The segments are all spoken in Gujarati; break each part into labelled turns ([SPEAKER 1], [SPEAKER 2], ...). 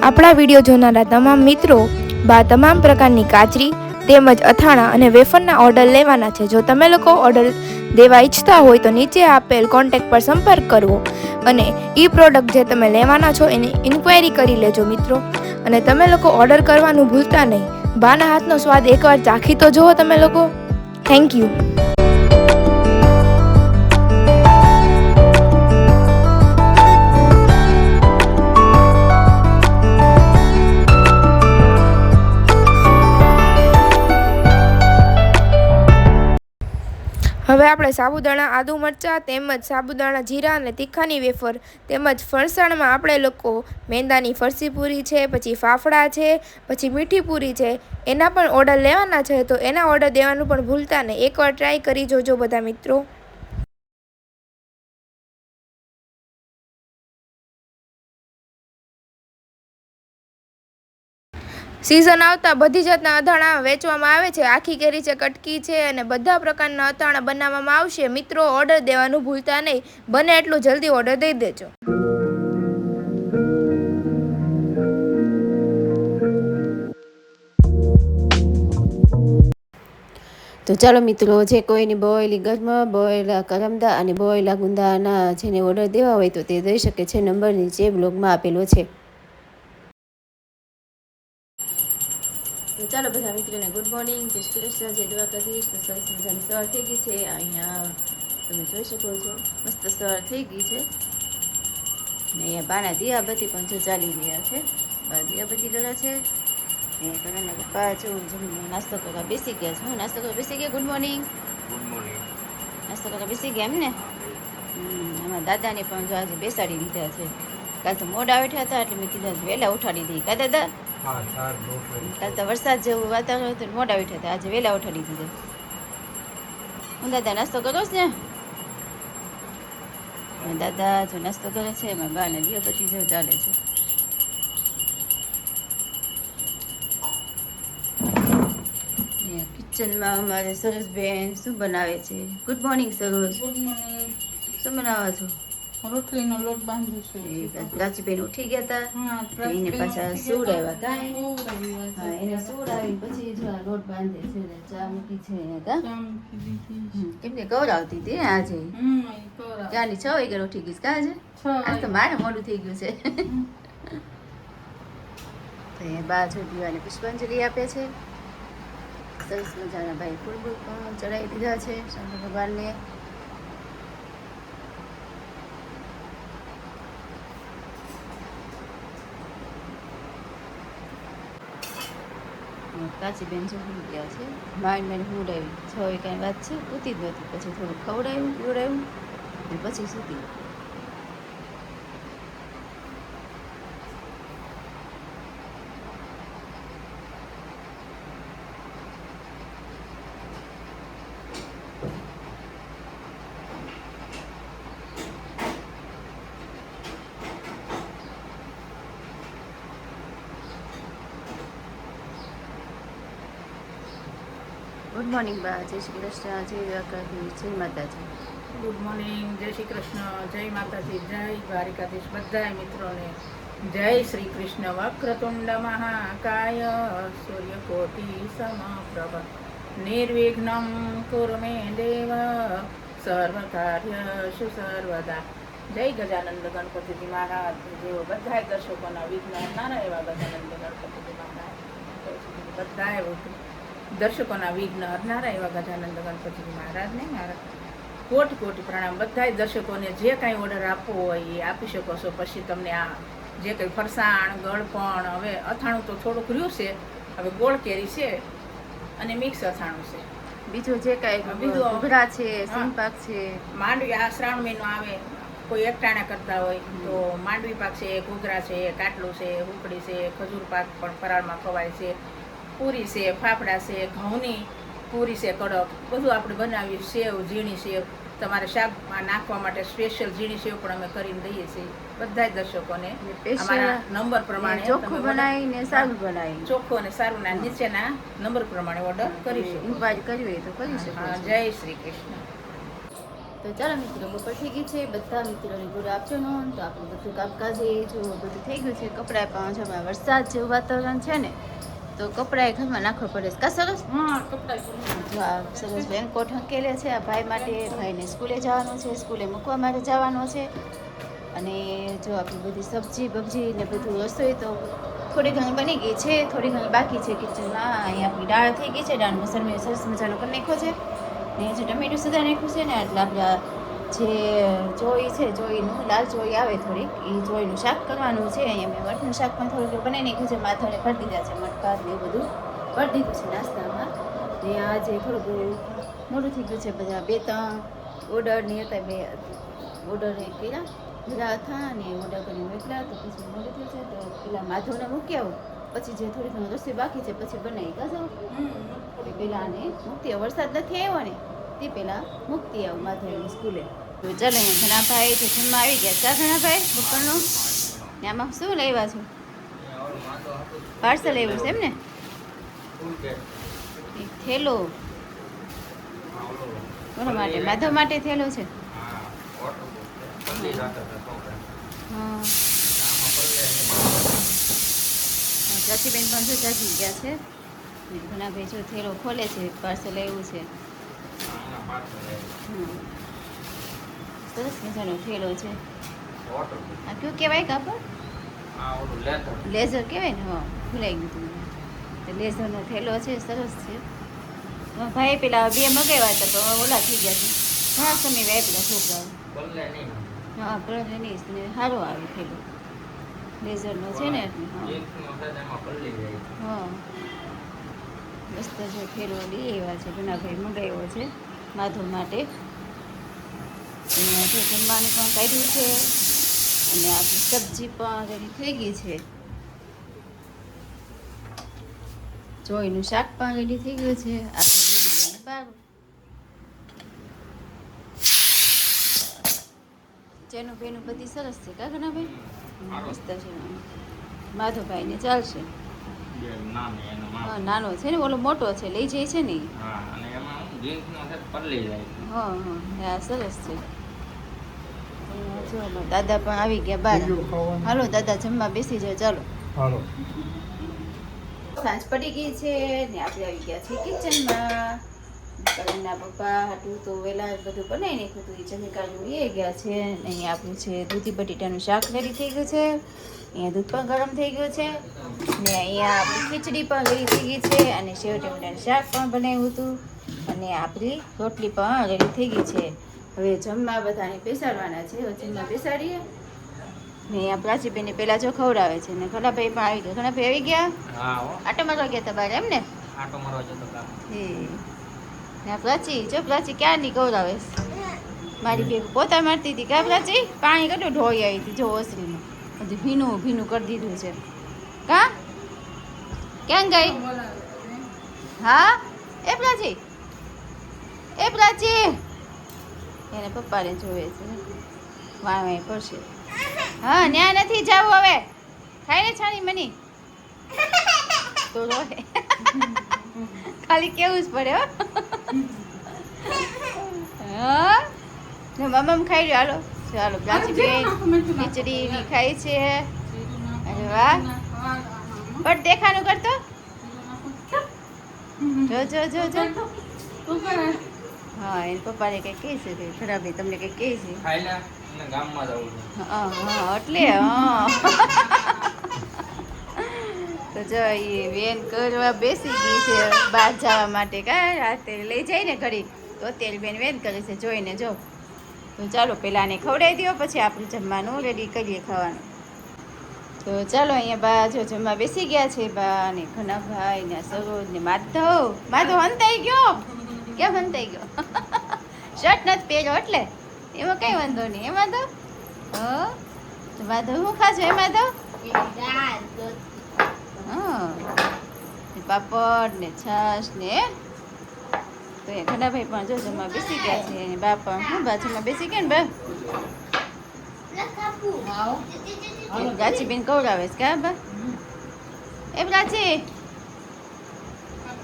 [SPEAKER 1] આપણા વિડીયો જોનારા તમામ મિત્રો તમામ પ્રકારની કાચરી તેમજ અથાણા અને વેફરના ઓર્ડર લેવાના છે. જો તમે લોકો ઓર્ડર દેવા ઈચ્છતા હોય તો નીચે આપેલ કોન્ટેક્ટ પર સંપર્ક કરવો અને એ પ્રોડક્ટ જે તમે લેવાના છો એની ઇન્ક્વાયરી કરી લેજો મિત્રો. અને તમે લોકો ઓર્ડર કરવાનું ભૂલતા નહીં. બાના હાથનો સ્વાદ એકવાર ચાખી તો જુઓ તમે લોકો. Thank you. હવે આપણે સાબુદાણા આદુ મરચાં તેમજ સાબુદાણા જીરા અને તીખાની વેફર તેમજ ફરસાણમાં આપણે લોકો મેંદાની ફરસી પૂરી છે, પછી ફાફડા છે, પછી મીઠી પૂરી છે, એના પણ ઓર્ડર લેવાના છે. તો એના ઓર્ડર દેવાનું પણ ભૂલતા નહીં. એકવાર ટ્રાય કરી જોજો બધા મિત્રો. સિઝન આવતા બધી જાતના અથાણા વેચવામાં આવે છે. આખી કેરી છે, કટકી છે અને બધા પ્રકારના અથાણા બનાવવામાં આવશે. મિત્રો ઓર્ડર દેવાનું ભૂલતા નહીં. બને એટલું જલ્દી ઓર્ડર દઈ દેજો.
[SPEAKER 2] તો ચાલો મિત્રો, જે કોઈની બોયેલી ગરમા, બોયેલા કરમદા અને બોયેલા ગુંદાના જેને ઓર્ડર દેવા હોય તો તે દઈ શકે છે. નંબર નીચે બ્લોગમાં આપેલો છે. તો ચાલો બધા મિત્રોને ગુડ મોર્નિંગ, જય શ્રી કૃષ્ણ, જય દ્વારકાધીશ. તો સરસ મજાની સવાર થઈ ગઈ છે. અહીંયા તમે જોઈ શકો છો મસ્ત સવાર થઈ ગઈ છે. ને અહીંયા બાના દિયાબત્તી પણ જો ચાલી રહ્યા છે. દિયાબત્તી કરે છે. તમે પપ્પા જો જમીને નાસ્તો કરવા બેસી ગયા છે. હું નાસ્તો કરવા બેસી ગયા. Good morning.
[SPEAKER 3] Good morning.
[SPEAKER 2] નાસ્તો કરવા બેસી ગયા એમ ને. એમાં દાદાને પણ જો આજે બેસાડી દીધા છે. કાલ તો મોડા ઉઠ્યા હતા એટલે મેં કીધા વહેલા ઉઠાડી દઈ. કા દાદા? કાલ તો વરસાદ જેવું વાતાવરણ હતું, મોડા ઉઠ્યા હતા. આજે વહેલા ઉઠાડી દીધા. હું દાદા નાસ્તો કરો છો ને? દાદા જો નાસ્તો કરે છે. એમાં બા ને દિયાબત્તી જેવું ચાલે છે. કિચનમાં અમારે સરસબેન શું બનાવે છે? ગુડ મોર્નિંગ સરસ.
[SPEAKER 4] Good morning.
[SPEAKER 2] શું બનાવો છો?
[SPEAKER 4] રોટલીનો લોટ બાંધું છું.
[SPEAKER 2] પ્રાચીબેન ઉઠી ગયા હતા, એને પાછા સુવડાવ્યા કાંઈ. હા, એને સુવડાવી પછી જો આ લોટ બાંધે છે. ચા મૂકી છે. કેમ કે કવરાવતી હતી ને આજે. ત્યાંની 6 વાગે ઉઠી ગઈ કા આજે? આજ તો મારે મોડું થઈ ગયું છે. તો એ બા જો દીવાને પુષ્પાંજલિ આપે છે. સરસ મજાના ભાઈ ફૂલ પણ ચડાવી દીધા છે શંકર ભગવાનને. કાચીબેન જો ભૂલી ગયા છે. માઇન્ડ હુડાવી 6 વાગ્યાની વાત છે. ઉતી જ નહોતી. પછી થોડું ખવડાવ્યું પીવડાવ્યું અને પછી સૂતી. ગુડ મોર્નિંગ બા. જય શ્રી કૃષ્ણ, જય દ્વારકાધીશ, જય માતાજી.
[SPEAKER 4] ગુડ મોર્નિંગ, જય શ્રી કૃષ્ણ, જય માતાજી, જય દ્વારિકાધીશ. બધા મિત્રોને જય શ્રી કૃષ્ણ. વક્રતુંડ મહાકાય સૂર્યકોટિ સમપ્રભ નિર્વિઘ્નમ કુરુ મે દેવ સર્વકાર્યેષુ સર્વદા. જય ગજાનંદ ગણપતિજી મહારાજ. જેઓ બધા દર્શકોના વિઘ્ન હરનારા એવા ગજાનંદ ગણપતિજી મહારાજ. બધા દર્શકોના વિઘ્ન હરનારા એવા ગજાનંદ ગણપતિજી મહારાજને મારા કોટી કોટી પ્રણામ. બધા દર્શકોને જે કાંઈ ઓર્ડર આપવો હોય એ આપી શકો છો. પછી તમને આ જે કંઈ ફરસાણ, ગળપણ, હવે અથાણું તો થોડુંક રહ્યું છે, હવે ગોળ કેરી છે અને મિક્સ અથાણું છે.
[SPEAKER 2] બીજું જે કાંઈ બીજું ઘોઘરા છે, સિંગપાક છે,
[SPEAKER 4] માંડવી. આ શ્રાવણ મહિનો આવે કોઈ એકટાણા કરતા હોય તો માંડવી પાક છે, ઘૂઘરા છે, કાટલું છે, ઉકડી છે, ખજૂર પાક પણ ફરાળમાં ખવાય છે, પૂરી છે, ફાફડા છે, ઘઉંની પૂરી છે કડક, બધું આપણે બનાવીએ. સેવ, ઝીણી સેવ, તમારે શાકમાં નાખવા માટે સ્પેશિયલ ઝીણી સેવ પણ અમે કરીને દઈએ છીએ બધા જ દર્શકોને. અમારા નંબર પ્રમાણે
[SPEAKER 2] ચોખ્ખું બનાવીને સારું બનાવી
[SPEAKER 4] ચોખ્ખું અને સારું ના નીચેના નંબર પ્રમાણે ઓર્ડર કરીશું.
[SPEAKER 2] ઇન્ક્વાયરી કરવી હોય તો કરી શકો
[SPEAKER 4] હા,
[SPEAKER 2] છો.
[SPEAKER 4] જય શ્રી કૃષ્ણ.
[SPEAKER 2] તો ચાલો મિત્રો, બપોર થઈ ગઈ છે. બધા મિત્રોને ગુડ આફ્ટરનૂન. તો આપણું બધું કામકાજે જો બધું થઈ ગયું છે. કપડાં પણ જો હમણાં વરસાદ જેવું વાતાવરણ છે ને, તો કપડાં ઘરમાં નાખવા પડે છે. કા સરસ?
[SPEAKER 4] હા, કપડાં
[SPEAKER 2] જો આ સરસ રેનકોટ હંકેલે છે આ ભાઈ માટે. ભાઈને સ્કૂલે જવાનું છે, સ્કૂલે મૂકવા માટે જવાનો છે. અને જો આપણી બધી સબ્જી બબ્જી ને બધું રસોઈ તો થોડી ઘણી બની ગઈ છે, થોડી ઘણી બાકી છે કિચનમાં. અહીંયા આપણી દાળ થઈ ગઈ છે. દાળ મસાલો મેં સરસ મજાનો કરી નાખ્યો છે. ને જે ટમેટું સુધારી નાખ્યું છે ને, એટલે આપણે જે જોઈ છે, જોઈનું લાલ જોઈ આવે થોડીક, એ જોઈનું શાક કરવાનું છે. અહીંયા મેં મઠનું શાક પણ થોડુંક બનાવી નાખ્યું છે. માથાને ભરી દીધા છે, મઠ ને એ બધું ભરી દીધું છે નાસ્તામાં. ને આજે થોડુંક મોડું થઈ ગયું છે. બધા 2-3 ઓર્ડર ને હતા, 2 ઓર્ડર કર્યા બધા હતા અને ઓર્ડર કરીને મોકલ્યા. તો પછી મોડું થયું છે, તો પેલા માધવને મૂકી આવું, પછી જે થોડી ઘણી રસોઈ બાકી છે પછી બનાવી કાઢો. થોડી પહેલાં આને મૂકતી આવું, વરસાદ નથી આવ્યો ને તે પહેલાં મૂકતી આવું માધવની સ્કૂલે. તો ચાલો, અહીંયા ઘણાભાઈ તો જમવા આવી ગયા. ચા ઘણાભાઈ બપોરનું ને આમાં શું લાવ્યા છો? પાર્સલ આવ્યું છે એમ ને? એક થેલો કોના માટે? માધવ માટે થેલો છે. હા, ચાચીબેન પણ જો ચાચી ગયા છે. ઘણા ભાઈ જો થેલો ખોલે છે, પાર્સલ આવ્યું છે. સરસ મજાનો થેલો છે. આ કયું કહેવાય કાપડ? લેઝર કહેવાય ને? હા, ભૂલાઈ ગયું હતું. તો લેઝરનો થેલો છે, સરસ છે. ભાઈ પેલા 2 મગાવ્યા હતા તો ઓલા થઈ ગયા છે. ઘણા સમય વાપર્યા છોકરાઓ. હા, કલર નહીં ને સારો આવે થેલો. લેઝરનો છે ને એટલે. હા, મસ્ત જો થેલો લઈ આવ્યા છે. ઘણા ભાઈ મગાવ્યો છે માધવ માટે. અહીંયા જો જમવાનું પણ કાઢ્યું છે અને આપણી સબ્જી પણ રેડી થઈ ગઈ છે. જોઈનું શાક પણ રેડી થઈ ગયું છે. આપણે બહાર જેનું બેનું બધી સરસ છે. કા ઘણા ભાઈ મસ્ત છે. માધવભાઈને ચાલશે. હા, નાનો છે ને, ઓલો મોટો છે, લઈ જાય છે ને. હા હા, સરસ છે. જો દાદા પણ આવી ગયા બહાર. હાલો દાદા, જમવા બેસી જાઓ. ચાલો, સાંજ પડી ગઈ છે ને આપણે આવી ગયા છીએ કિચનમાં. કલરના પપ્પા હાટું તો વહેલા બધું બનાવી નાખ્યું હતું. એ ચંદ્રિકાનું એ ગયા છે. અહીંયા આપણું છે દૂધી બટેટાનું શાક રેડી થઈ ગયું છે. અહીંયા દૂધ પણ ગરમ થઈ ગયું છે ને અહીંયા આપણી ખીચડી પણ રેડી થઈ ગઈ છે અને સેવ ટમેટાનું શાક પણ બનાવ્યું હતું અને આપણી રોટલી પણ રેડી થઈ ગઈ છે. હવે જમવા બધાને બેસાડવાના છે. હવે જમવા બેસાડીએ ને અહીંયા પ્રાચીબેનને પહેલાં જો ખવડાવે છે ને ઘણાભાઈ પણ આવી ગયા. ઘણાભાઈ આવી ગયા? આટો મારવા ગયા હતા બહાર એમ ને? એ પ્રાચી જો, પ્રાચી ક્યારની ખવડાવે મારી બેગ પોતા મારતી હતી. કા પ્રાચી? પાણી કેટલું ઢોળી આવી હતી જો ઓસરીમાં. બધું ભીનું ભીનું કરી દીધું છે. કા ક્યાં ગઈ? હા, એ પ્રાચી, એ પ્રાચી એને પપ્પાને જોવે છે. વાય પડશે. હા, ન્યા નથી જવું હવે. ખાઈ ને છાણી મની તો રોહે. ખાલી કેવું જ પડે. હા, મમ્મ ખાઈ લ્યો. હાલો ચાલો, પ્રાચી બેન ખીચડી ની ખાઈ છે. અરે વાહ, બટ દેખાનું કરતો. જો જો જો જો. હા, એને પપ્પાને કંઈક કહે છે. ખરાબ તમને કંઈક કહે છે. હા હા, એટલે હા. તો જો એ વેન કરવા બેસી ગઈ છે બહાર જવા માટે. કા રાતે લઈ જાય ને ઘડી તો અત્યારે બેન વેન કરે છે જોઈને. જો તો ચાલો, પહેલાં આને ખવડાવી દો પછી આપણે જમવાનું રેડી કરીએ ખાવાનું. તો ચાલો, અહીંયા બા જો જમવા બેસી ગયા છે. બા ને ઘનાભાઈ ને સરોજ ને માધવ. માધવ હંતાઈ ગયો. કેમ હંતાઈ ગયો? શર્ટ નથી પહેર્યો એટલે એમાં કંઈ વાંધો નહીં. એમાં તો તો માધવ શું ખાશો એ માધવ? હા પાપડ ને છાશ ને તો એ ઘનાભાઈ પણ જો જમવા બેસી ગયા છે અને બા પણ શું બા જમવા બેસી ગયા ને બા ગાચી બેન કવડાવે છે કા બા? એ પ્રાચી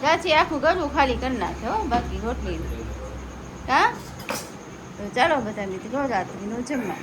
[SPEAKER 2] ગાચી આખું ગળું ખાલી કરી નાખે હો બાકી રોટલી કા. તો ચાલો બધા મિત્રો રાત્રિનું જમવા.